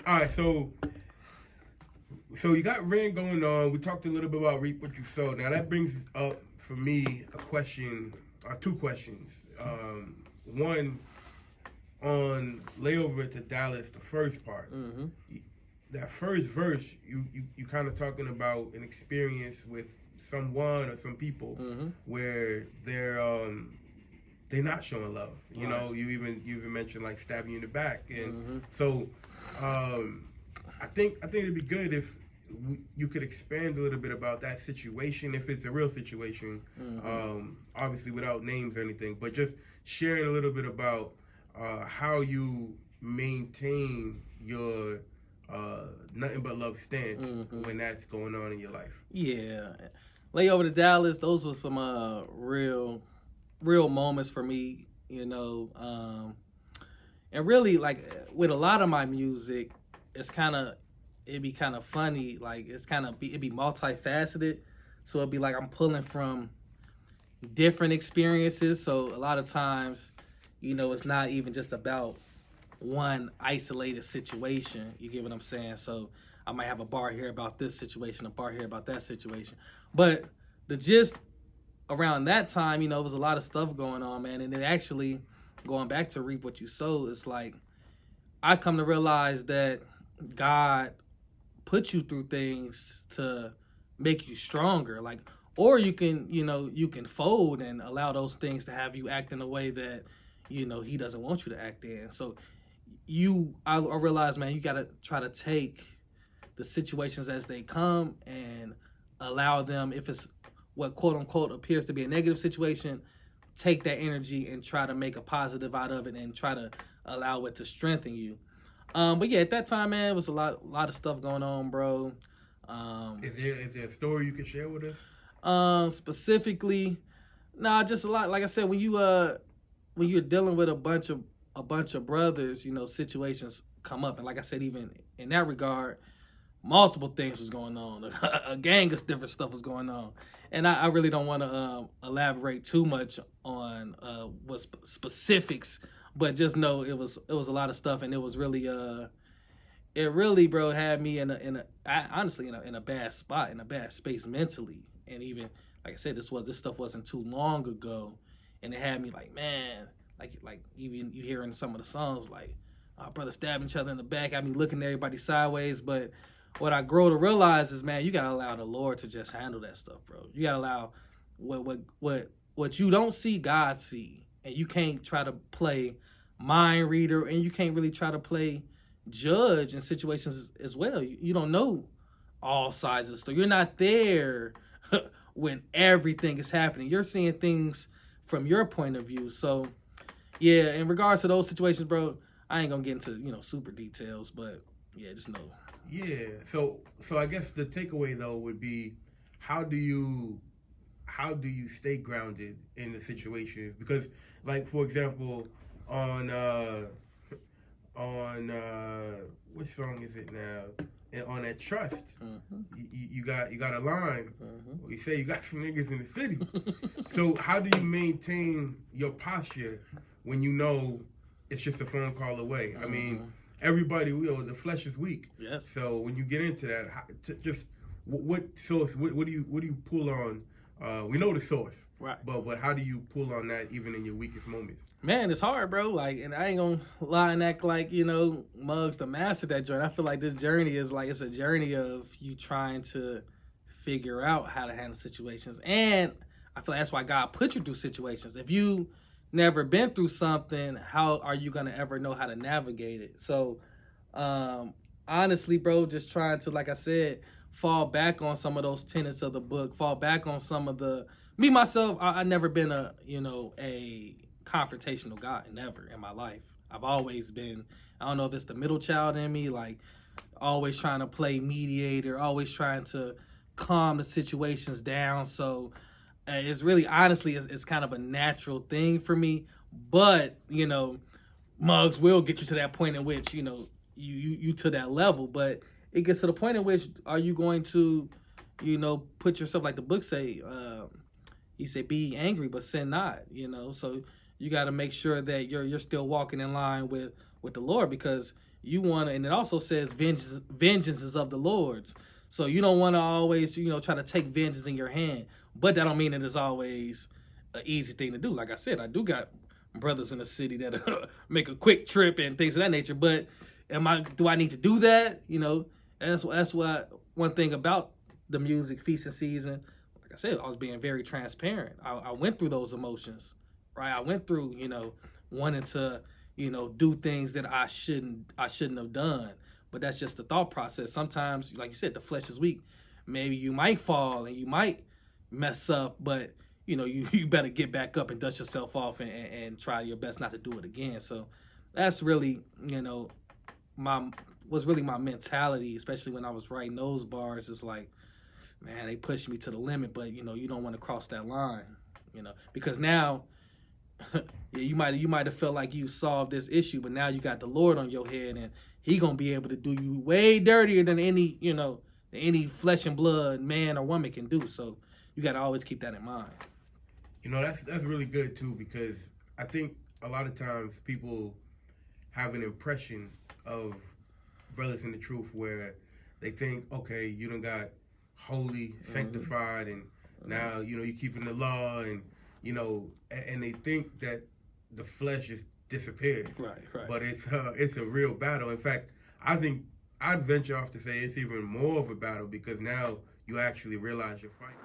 All right, so you got rain going on. We talked a little bit about reap what you sow. Now that brings up for me a question, or two questions. One on layover to Dallas, the first part. Mm-hmm. That first verse, you kind of talking about an experience with someone or some people Mm-hmm. where they're not showing love. You know, you even mentioned like stabbing you in the back, and Mm-hmm. so I think it'd be good if you could expand a little bit about that situation, if it's a real situation, obviously without names or anything, but just sharing a little bit about how you maintain your nothing but love stance when that's going on in your life. Yeah, layover to Dallas. Those were some real moments for me. And really like with a lot of my music, it'd be kind of funny. Like it'd be multifaceted. So it'd be like I'm pulling from different experiences. So a lot of times, it's not even just about one isolated situation. You get what I'm saying? So I might have a bar here about this situation, a bar here about that situation. But the gist around that time, it was a lot of stuff going on, man. And it actually, going back to reap what you sow, it's like I come to realize that God put you through things to make you stronger. Like, or you can, you can fold and allow those things to have you act in a way that, he doesn't want you to act in. So I realize, man, you got to try to take the situations as they come and allow them, if it's what quote unquote appears to be a negative situation, take that energy and try to make a positive out of it and try to allow it to strengthen you. But yeah, at that time, man, it was a lot of stuff going on, bro. Is there a story you can share with us? Specifically, just a lot. Like I said, when you're dealing with a bunch of brothers, situations come up, and like I said, even in that regard, multiple things was going on. A gang of different stuff was going on, and I really don't want to elaborate too much on what specifics, but just know it was a lot of stuff, and it was really bro, had me honestly in a bad spot, in a bad space mentally, and even like I said, this stuff wasn't too long ago, and it had me like, man, like even you hearing some of the songs like, brother stabbing each other in the back, had me looking at everybody sideways. But what I grow to realize is, man, you gotta allow the Lord to just handle that stuff, bro. You gotta allow what you don't see, God see, and you can't try to play mind reader, and you can't really try to play judge in situations as well. You don't know all sides of the story. You're not there when everything is happening. You're seeing things from your point of view. So yeah, in regards to those situations, bro, I ain't gonna get into super details, but yeah, just know. Yeah. So I guess the takeaway though would be, how do you stay grounded in the situation? Because like for example, on which song is it now? And on that trust, you got a line. Where you say you got some niggas in the city. So how do you maintain your posture when you know it's just a phone call away? I mean, everybody, the flesh is weak. Yes. So when you get into that, just what source? What do you pull on? We know the source, right? But how do you pull on that even in your weakest moments? Man, it's hard, bro. Like, and I ain't gonna lie and act like Muggs to master that journey. I feel like this journey is like, it's a journey of you trying to figure out how to handle situations, and I feel like that's why God put you through situations. If you never been through something, how are you gonna ever know how to navigate it? So, honestly, bro, just trying to, like I said, fall back on some of those tenets of the book, fall back on some of the, me myself, I never been a confrontational guy, never in my life. I've always been, I don't know if it's the middle child in me, like always trying to play mediator, always trying to calm the situations down. So it's really, honestly, it's kind of a natural thing for me. But, Muggs will get you to that point in which, you to that level. But it gets to the point in which, are you going to, put yourself, like the book say, he said, be angry, but sin not, So you got to make sure that you're still walking in line with the Lord, because you want to, and it also says vengeance is of the Lord's. So you don't want to always, try to take vengeance in your hand. But that don't mean it is always an easy thing to do. Like I said, I do got brothers in the city that make a quick trip and things of that nature. But do I need to do that? That's what one thing about the music feast and season. Like I said, I was being very transparent. I went through those emotions, right? I went through, wanting to, do things that I shouldn't have done. But that's just the thought process. Sometimes, like you said, the flesh is weak. Maybe you might fall and you might mess up, but you better get back up and dust yourself off and try your best not to do it again. So that's really, my mentality, especially when I was writing those bars. Is like, man, they pushed me to the limit, but you don't want to cross that line, because now you might have felt like you solved this issue, but now you got the Lord on your head, and He gonna be able to do you way dirtier than any flesh and blood man or woman can do. So you got to always keep that in mind. That's really good too, because I think a lot of times people have an impression of brothers in the truth where they think, okay, you done got holy, sanctified, and now you're keeping the law, and and they think that the flesh just disappears. Right. But it's a real battle. In fact, I think I'd venture off to say it's even more of a battle, because now you actually realize you're fighting.